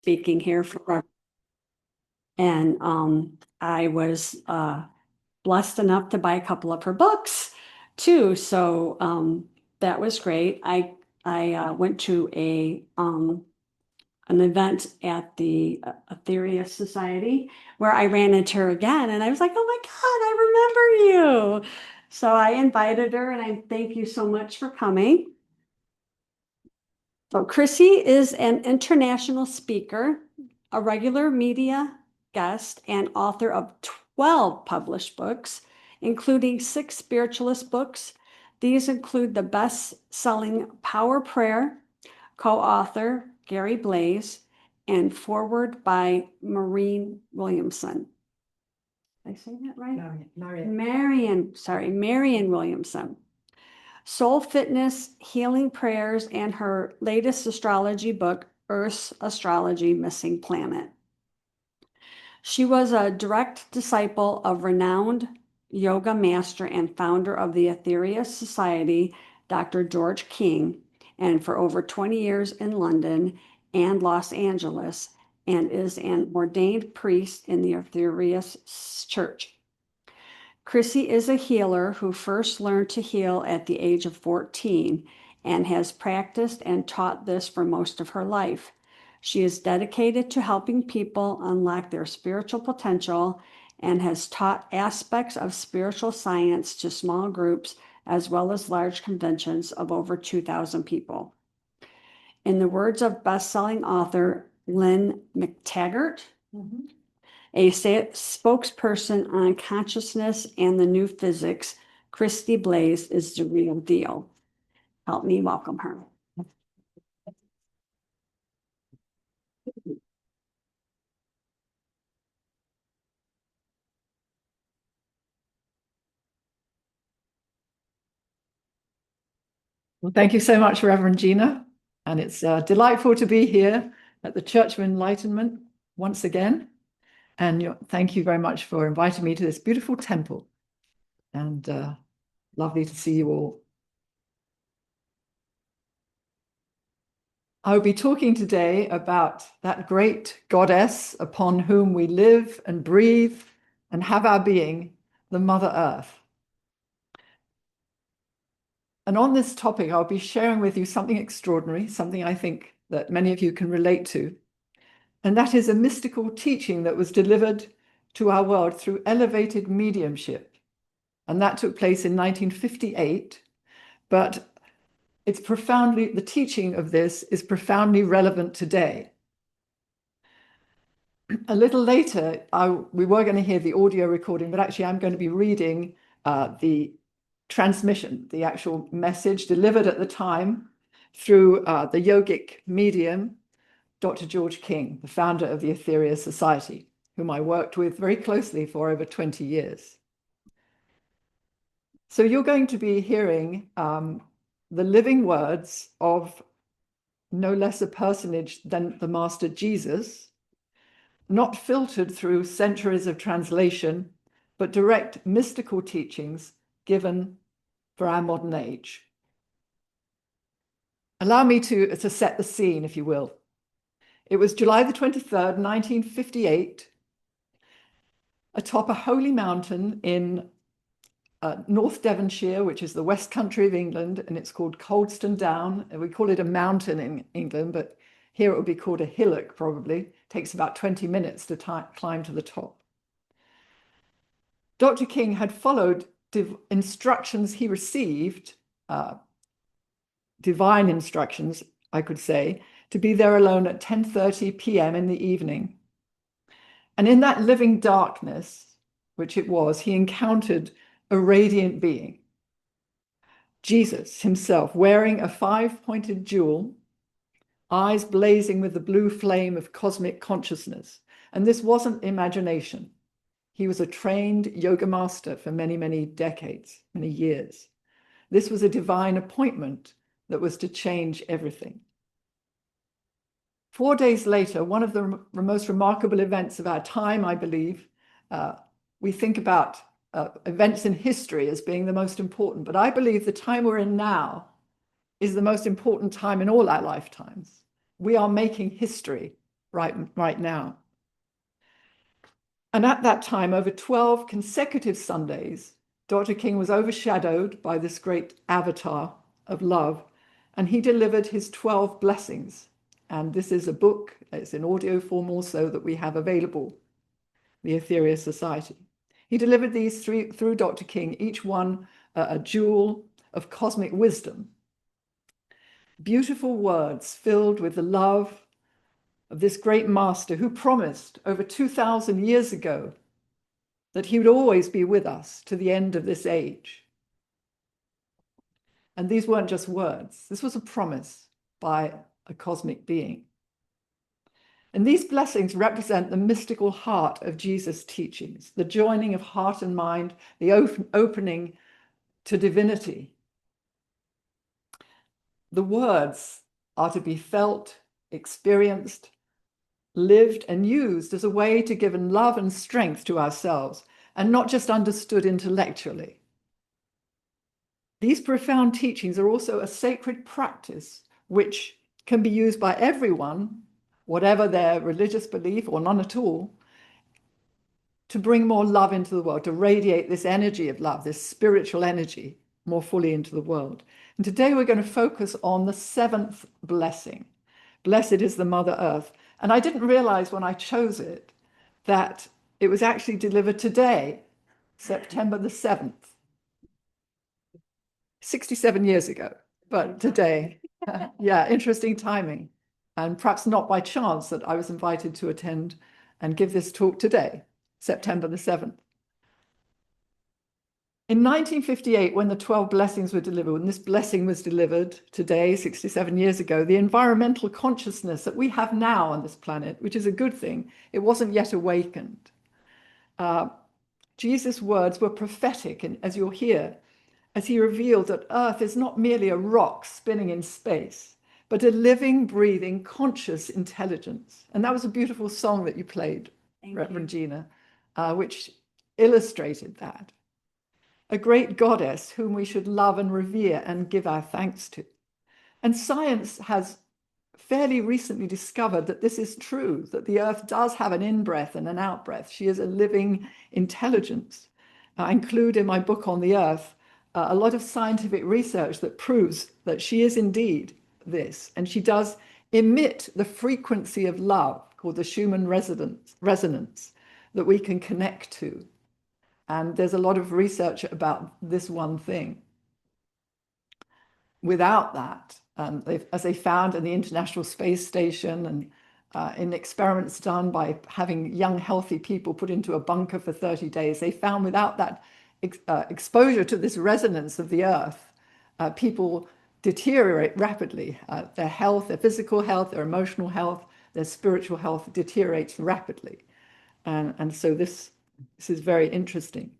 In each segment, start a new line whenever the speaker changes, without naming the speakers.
speaking here for, and I was blessed enough to buy a couple of her books too. So that was great. I went to a an event at the Etheria Society where I ran into her again, and I was like, "Oh my God, I remember you!" So I invited her, and I thank you so much for coming. So Chrissie is an international speaker, a regular media guest, and author of 12 published books, including 6 spiritualist books. These include the best-selling Power Prayer, co-author Gary Blaze, and foreword by Maureen Williamson. Did I say that right? Marian Williamson. Soul Fitness, Healing Prayers, and her latest astrology book, Earth's Astrology Missing Planet. She was a direct disciple of renowned yoga master and founder of the Etheria Society, Dr. George King, and for over 20 years in London and Los Angeles, and is an ordained priest in the Etheria Church. Chrissie is a healer who first learned to heal at the age of 14 and has practiced and taught this for most of her life. She is dedicated to helping people unlock their spiritual potential and has taught aspects of spiritual science to small groups as well as large conventions of over 2,000 people. In the words of best-selling author Lynn McTaggart, a spokesperson on consciousness and the new physics, Chrissie Blaze is the real deal. Help me welcome her.
Well, thank you so much, Reverend Gina. And it's delightful to be here at the Church of Enlightenment once again. And thank you very much for inviting me to this beautiful temple. And lovely to see you all. I'll be talking today about that great goddess upon whom we live and breathe and have our being, the Mother Earth. And on this topic, I'll be sharing with you something extraordinary, something I think that many of you can relate to. And that is a mystical teaching that was delivered to our world through elevated mediumship. And that took place in 1958. But the teaching of this is profoundly relevant today. A little later, we were going to hear the audio recording, but actually I'm going to be reading the transmission, the actual message delivered at the time through the yogic medium, Dr. George King, the founder of the Etheria Society, whom I worked with very closely for over 20 years. So you're going to be hearing the living words of no less a personage than the Master Jesus, not filtered through centuries of translation, but direct mystical teachings given for our modern age. Allow me to set the scene, if you will. It was July the 23rd, 1958, atop a holy mountain in North Devonshire, which is the West Country of England, and it's called Coldstone Down. And we call it a mountain in England, but here it would be called a hillock, probably. It takes about 20 minutes to climb to the top. Dr. King had followed instructions he received, divine instructions, I could say, to be there alone at 10:30 p.m. in the evening. And in that living darkness, which it was, he encountered a radiant being, Jesus himself, wearing a 5-pointed jewel, eyes blazing with the blue flame of cosmic consciousness. And this wasn't imagination. He was a trained yoga master for many, many decades, many years. This was a divine appointment that was to change everything. 4 days later, one of the most remarkable events of our time, I believe, we think about events in history as being the most important, but I believe the time we're in now is the most important time in all our lifetimes. We are making history right now. And at that time, over 12 consecutive Sundays, Dr. King was overshadowed by this great avatar of love, and he delivered his 12 blessings. And this is a book, it's in audio form also that we have available, the Ethereal Society. He delivered these through Dr. King, each one a jewel of cosmic wisdom. Beautiful words filled with the love of this great master who promised over 2,000 years ago that he would always be with us to the end of this age. And these weren't just words. This was a promise by a cosmic being. And these blessings represent the mystical heart of Jesus' teachings, the joining of heart and mind, the opening to divinity. The words are to be felt, experienced, lived, and used as a way to give love and strength to ourselves, and not just understood intellectually. These profound teachings are also a sacred practice which can be used by everyone, whatever their religious belief or none at all, to bring more love into the world, to radiate this energy of love, this spiritual energy more fully into the world. And today we're going to focus on the 7th blessing. Blessed is the Mother Earth. And I didn't realize when I chose it that it was actually delivered today, September the 7th, 67 years ago, but today. Yeah, interesting timing. And perhaps not by chance that I was invited to attend and give this talk today, September the 7th. In 1958, when the 12 blessings were delivered, when this blessing was delivered today, 67 years ago, the environmental consciousness that we have now on this planet, which is a good thing, it wasn't yet awakened. Jesus' words were prophetic, and as you'll hear, as he revealed that Earth is not merely a rock spinning in space, but a living, breathing, conscious intelligence. And that was a beautiful song that you played, Reverend Gina, which illustrated that. A great goddess whom we should love and revere and give our thanks to. And science has fairly recently discovered that this is true, that the Earth does have an in-breath and an out-breath. She is a living intelligence. I include in my book on the Earth a lot of scientific research that proves that she is indeed this. And she does emit the frequency of love called the Schumann resonance that we can connect to. And there's a lot of research about this one thing. Without that, as they found in the International Space Station and in experiments done by having young, healthy people put into a bunker for 30 days, they found without that exposure to this resonance of the Earth, people deteriorate rapidly. Their health, their physical health, their emotional health, their spiritual health deteriorates rapidly. And so this is very interesting.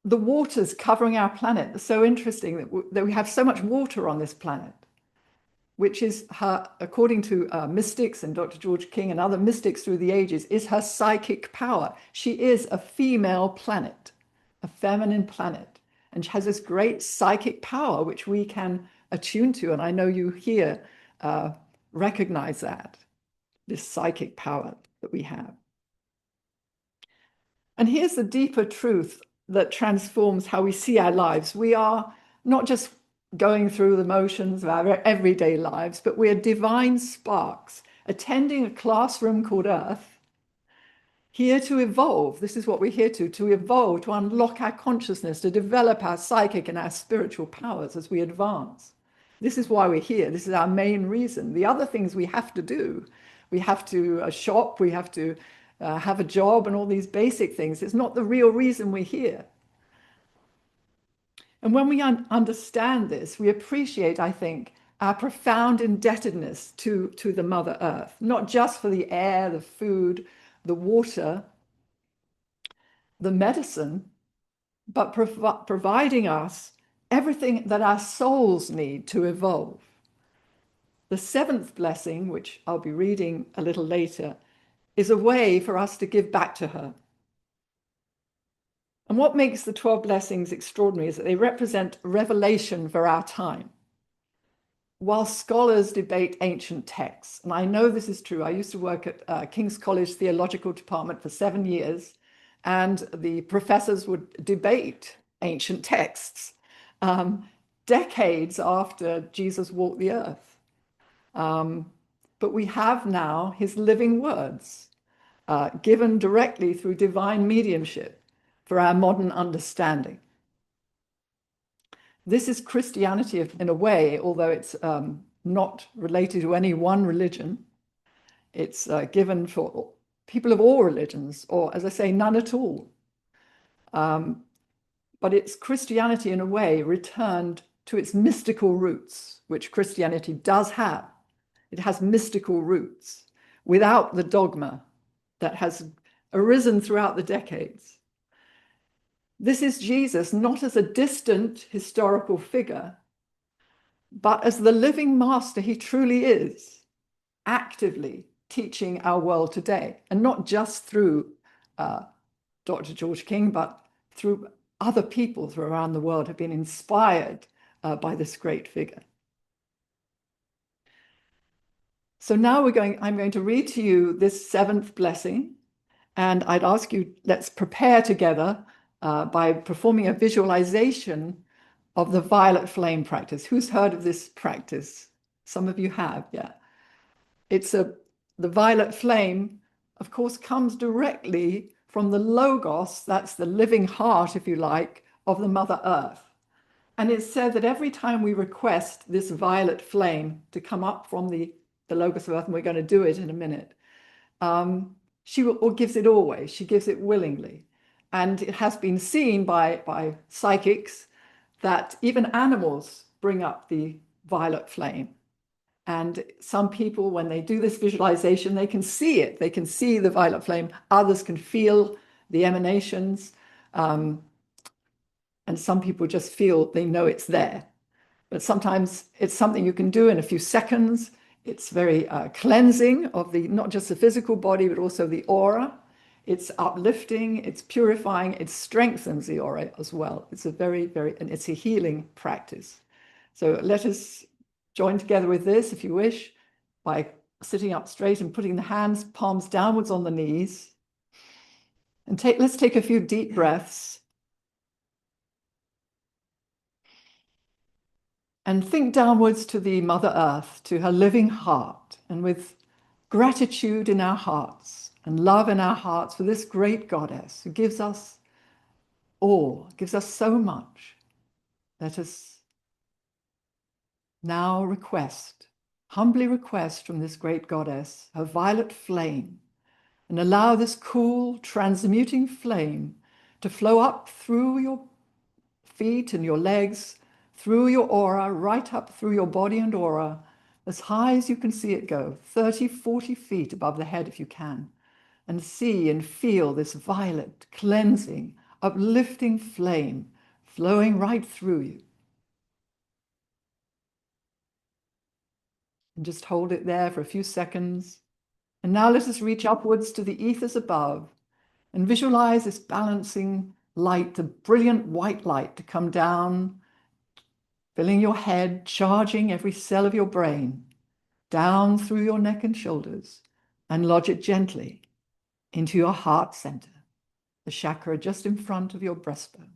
The waters covering our planet are so interesting that we have so much water on this planet, which is her, according to mystics and Dr. George King and other mystics through the ages, is her psychic power. She is a female planet, a feminine planet, and she has this great psychic power which we can attune to. And I know you here recognize that, this psychic power that we have. And here's the deeper truth that transforms how we see our lives. We are not just going through the motions of our everyday lives, but we are divine sparks attending a classroom called Earth, here to evolve. This is what we're here to evolve, to unlock our consciousness, to develop our psychic and our spiritual powers as we advance. This is why we're here. This is our main reason. The other things we have to do, we have to shop, we have to have a job and all these basic things. It's not the real reason we're here. And when we understand this, we appreciate, I think, our profound indebtedness to the Mother Earth, not just for the air, the food, the water, the medicine, but providing us everything that our souls need to evolve. The 7th blessing, which I'll be reading a little later, is a way for us to give back to her. And what makes the 12 blessings extraordinary is that they represent revelation for our time. while scholars debate ancient texts, and I know this is true, I used to work at King's College Theological Department for 7 years, and the professors would debate ancient texts decades after Jesus walked the earth. But we have now his living words given directly through divine mediumship for our modern understanding. This is Christianity in a way, although it's not related to any one religion. It's given for people of all religions, or as I say, none at all. But it's Christianity in a way returned to its mystical roots, which Christianity does have. It has mystical roots without the dogma that has arisen throughout the decades. This is Jesus not as a distant historical figure, but as the living master he truly is, actively teaching our world today, and not just through Dr. George King, but through other people around the world have been inspired by this great figure. So now I'm going to read to you this 7th blessing, and I'd ask you, let's prepare together by performing a visualization of the violet flame practice. Who's heard of this practice? Some of you have, yeah. The violet flame, of course, comes directly from the logos, that's the living heart, if you like, of the Mother Earth. And it's said that every time we request this violet flame to come up from the logos of Earth, and we're going to do it in a minute, she gives it always. She gives it willingly. And it has been seen by psychics that even animals bring up the violet flame. And some people, when they do this visualization, they can see it. They can see the violet flame. Others can feel the emanations. And some people just feel they know it's there. But sometimes it's something you can do in a few seconds. It's very cleansing of not just the physical body, but also the aura. It's uplifting, it's purifying, it strengthens the aura as well. It's and it's a healing practice. So let us join together with this, if you wish, by sitting up straight and putting the hands, palms downwards on the knees. And let's take a few deep breaths. And think downwards to the Mother Earth, to her living heart, and with gratitude in our hearts and love in our hearts for this great goddess who gives us all, gives us so much. Let us now humbly request from this great goddess her violet flame, and allow this cool, transmuting flame to flow up through your feet and your legs, through your aura, right up through your body and aura, as high as you can see it go, 30, 40 feet above the head if you can, and see and feel this violet, cleansing, uplifting flame flowing right through you. And just hold it there for a few seconds. And now let us reach upwards to the ethers above and visualize this balancing light, the brilliant white light to come down, filling your head, charging every cell of your brain, down through your neck and shoulders, and lodge it gently into your heart center, the chakra just in front of your breastbone.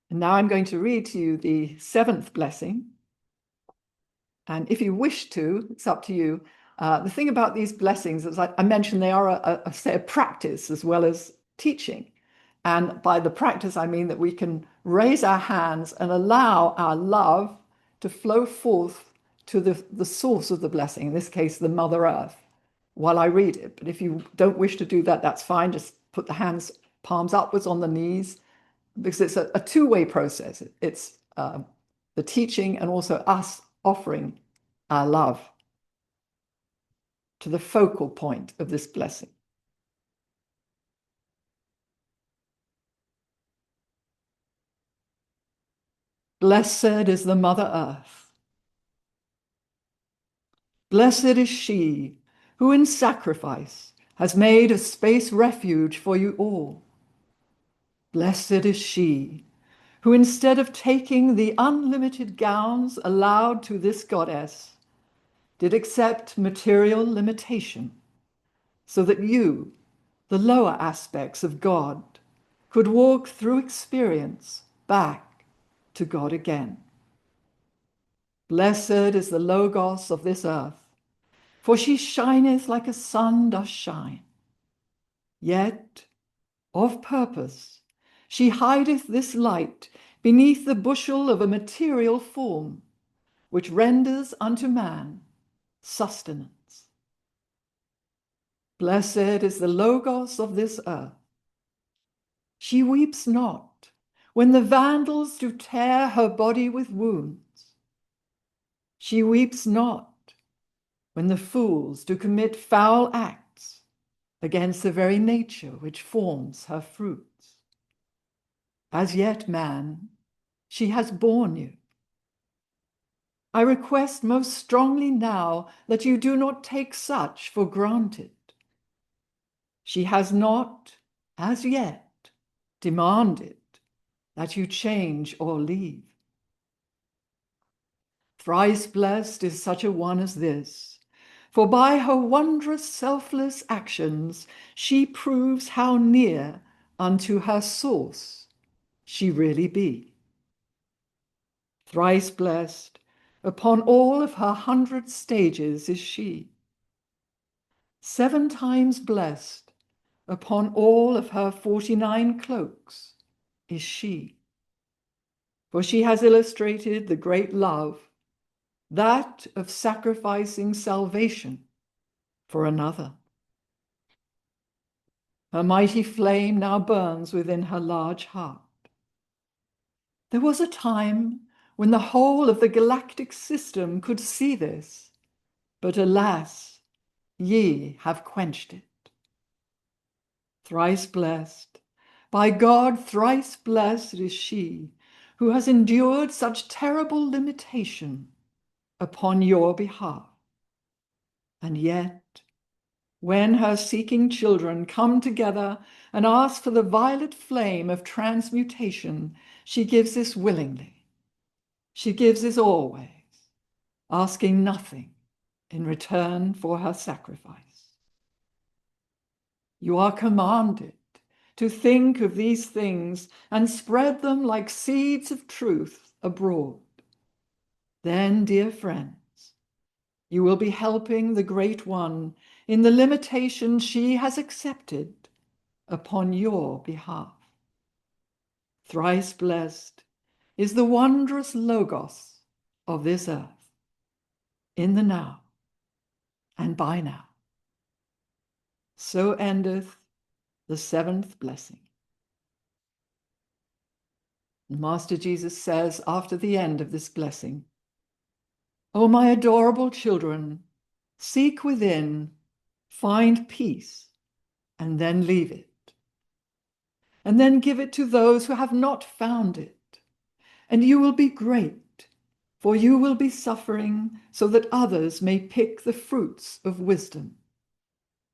And now I'm going to read to you the 7th blessing. And if you wish to, it's up to you. The thing about these blessings, as I mentioned, they are a practice as well as teaching. And by the practice, I mean that we can raise our hands and allow our love to flow forth to the source of the blessing, in this case, the Mother Earth, while I read it. But if you don't wish to do that, that's fine. Just put the hands, palms upwards on the knees, because it's a two-way process. It's the teaching and also us offering our love to the focal point of this blessing. Blessed is the Mother Earth. Blessed is she who in sacrifice has made a space refuge for you all. Blessed is she who, instead of taking the unlimited gowns allowed to this goddess, did accept material limitation, so that you, the lower aspects of God, could walk through experience back to God again. Blessed is the Logos of this earth, for she shineth like a sun doth shine. Yet, of purpose, she hideth this light beneath the bushel of a material form, which renders unto man sustenance. Blessed is the Logos of this earth. She weeps not when the Vandals do tear her body with wounds. She weeps not when the fools do commit foul acts against the very nature which forms her fruits. As yet, man, she has borne you. I request most strongly now that you do not take such for granted. She has not, as yet, demanded that you change or leave. Thrice blessed is such a one as this, for by her wondrous selfless actions she proves how near unto her source she really be. Thrice blessed upon all of her 100 stages is she. 7 times blessed upon all of her 49 cloaks is she. For she has illustrated the great love, that of sacrificing salvation for another. Her mighty flame now burns within her large heart. There was a time when the whole of the galactic system could see this, but alas, ye have quenched it. Thrice blessed, by God, thrice blessed is she who has endured such terrible limitation upon your behalf. And yet, when her seeking children come together and ask for the violet flame of transmutation, she gives this willingly. She gives this always, asking nothing in return for her sacrifice. You are commanded to think of these things and spread them like seeds of truth abroad. Then, dear friends, you will be helping the Great One in the limitations she has accepted upon your behalf. Thrice blessed is the wondrous Logos of this earth, in the now and by now. So endeth the 7th blessing. Master Jesus says after the end of this blessing, O my adorable children, seek within, find peace, and then leave it. And then give it to those who have not found it. And you will be great, for you will be suffering so that others may pick the fruits of wisdom.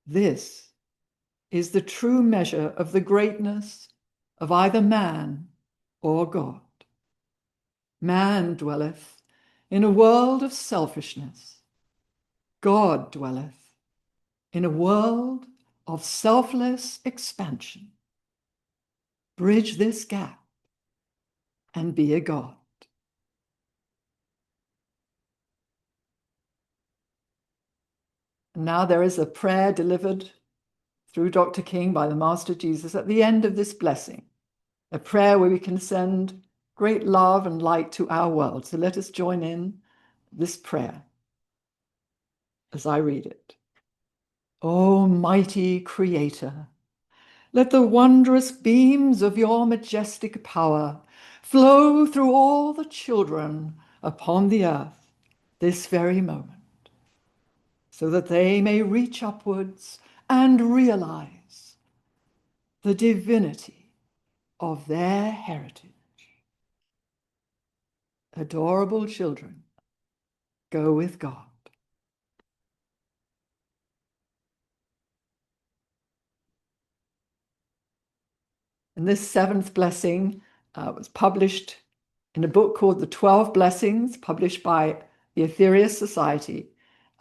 This is the true measure of the greatness of either man or God. Man dwelleth in a world of selfishness. God dwelleth in a world of selfless expansion. Bridge this gap and be a God. Now there is a prayer delivered through Dr. King by the Master Jesus at the end of this blessing, a prayer where we can send great love and light to our world. So let us join in this prayer as I read it. O mighty Creator, let the wondrous beams of your majestic power flow through all the children upon the earth this very moment, so that they may reach upwards and realize the divinity of their heritage. Adorable children, go with God. And this seventh blessing was published in a book called The 12 Blessings, published by the Aetherius Society.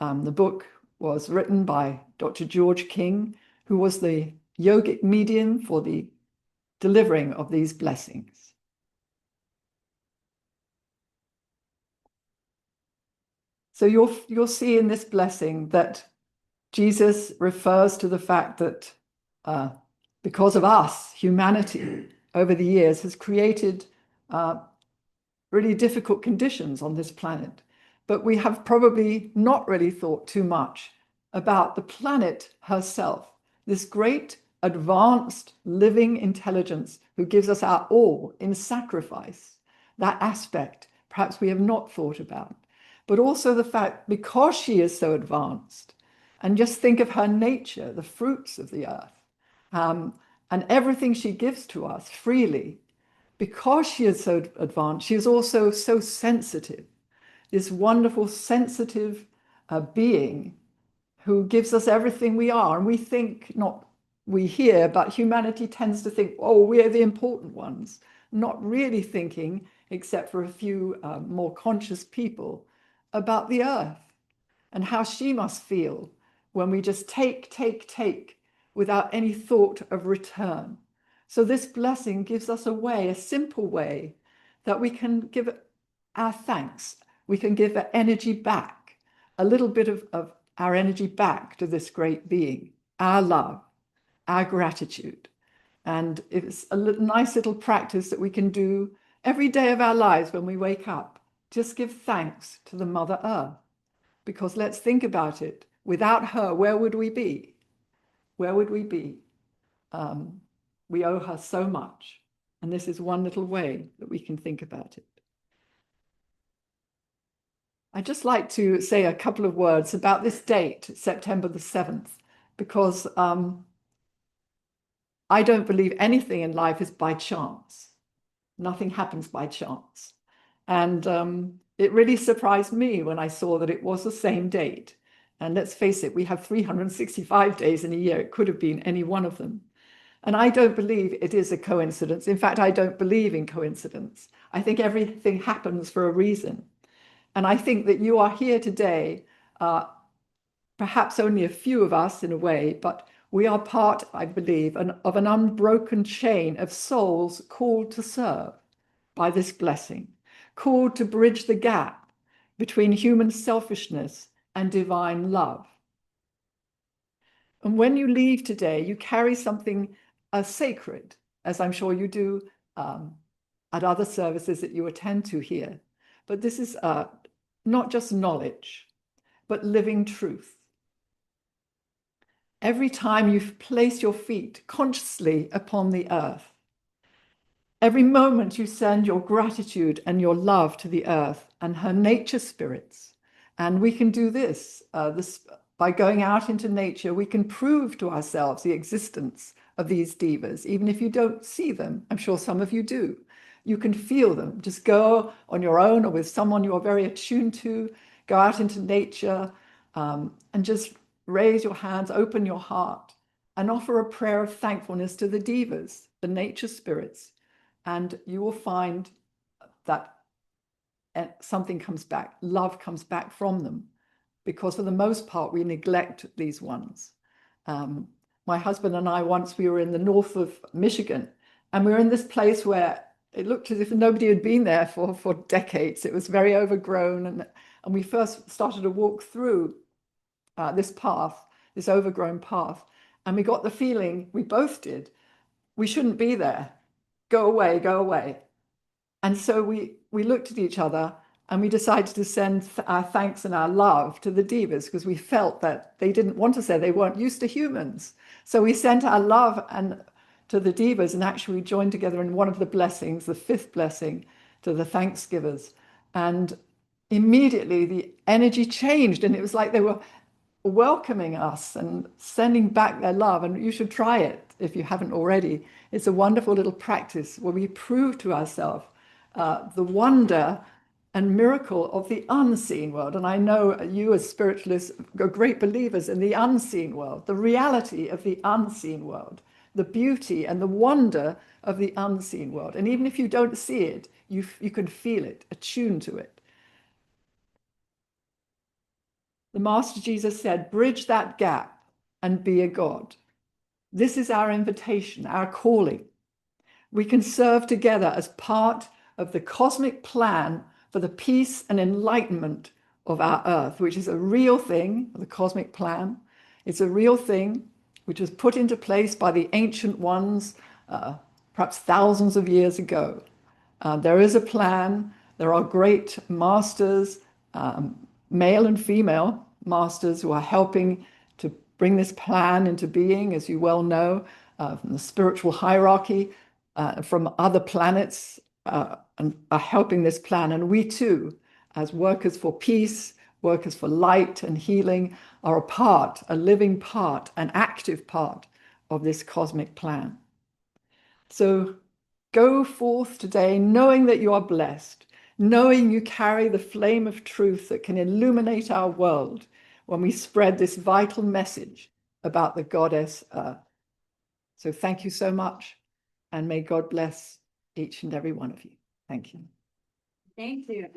The book was written by Dr. George King, who was the yogic medium for the delivering of these blessings. So you'll see in this blessing that Jesus refers to the fact that because of us, humanity over the years has created really difficult conditions on this planet. But we have probably not really thought too much about the planet herself, this great advanced living intelligence who gives us our all in sacrifice. That aspect perhaps we have not thought about, but also the fact because she is so advanced, and just think of her nature, the fruits of the earth, and everything she gives to us freely. Because she is so advanced, she is also so sensitive, this wonderful sensitive being who gives us everything we are. And we think, not we here, but humanity tends to think, oh, we're the important ones, not really thinking, except for a few more conscious people, about the earth and how she must feel when we just take without any thought of return. So this blessing gives us a way, a simple way, that we can give our thanks. We can give our energy back, a little bit of our energy back to this great being, our love, our gratitude. And it's a nice little practice that we can do every day of our lives when we wake up. Just give thanks to the Mother Earth. Because let's think about it. Without her, where would we be? Where would we be? We owe her so much. And this is one little way that we can think about it. I'd just like to say a couple of words about this date, September the 7th, because I don't believe anything in life is by chance. Nothing happens by chance. And it really surprised me when I saw that it was the same date. And let's face it, we have 365 days in a year. It could have been any one of them. And I don't believe it is a coincidence. In fact, I don't believe in coincidence. I think everything happens for a reason. And I think that you are here today, perhaps only a few of us in a way, but we are part, I believe, of an unbroken chain of souls called to serve by this blessing, called to bridge the gap between human selfishness and divine love. And when you leave today, you carry something sacred, as I'm sure you do at other services that you attend to here. But this is not just knowledge, but living truth. Every time you place your feet consciously upon the earth, every moment you send your gratitude and your love to the earth and her nature spirits. And we can do this, by going out into nature, we can prove to ourselves the existence of these divas, even if you don't see them. I'm sure some of you do. You can feel them. Just go on your own or with someone you are very attuned to, go out into nature and just raise your hands, open your heart, and offer a prayer of thankfulness to the divas, the nature spirits. And you will find that something comes back, love comes back from them, because for the most part, we neglect these ones. My husband and I, once we were in the north of Michigan, and we were in this place where it looked as if nobody had been there for decades. It was very overgrown. And we first started to walk through this path, this overgrown path. And we got the feeling, we both did, we shouldn't be there. Go away, go away. And so we looked at each other and we decided to send our thanks and our love to the divas because we felt that they didn't want us there. They weren't used to humans. So we sent our love and to the divas and actually joined together in one of the blessings, the fifth blessing, to the thanksgivers. And immediately the energy changed and it was like they were welcoming us and sending back their love. And you should try it if you haven't already. It's a wonderful little practice where we prove to ourselves the wonder and miracle of the unseen world. And I know you as spiritualists are great believers in the unseen world, the reality of the unseen world, the beauty and the wonder of the unseen world. And even if you don't see it, you can feel it, attune to it. The Master Jesus said, bridge that gap and be a God. This is our invitation, our calling. We can serve together as part of the cosmic plan for the peace and enlightenment of our earth, which is a real thing, the cosmic plan. It's a real thing which was put into place by the ancient ones, perhaps thousands of years ago. There is a plan. There are great masters, male and female masters, who are helping to bring this plan into being, as you well know, from the spiritual hierarchy, from other planets, and are helping this plan. And we too, as workers for peace, workers for light and healing, are a part, a living part, an active part of this cosmic plan. So go forth today knowing that you are blessed, knowing you carry the flame of truth that can illuminate our world when we spread this vital message about the goddess Earth. So thank you so much, and may God bless each and every one of you. Thank you.
Thank you.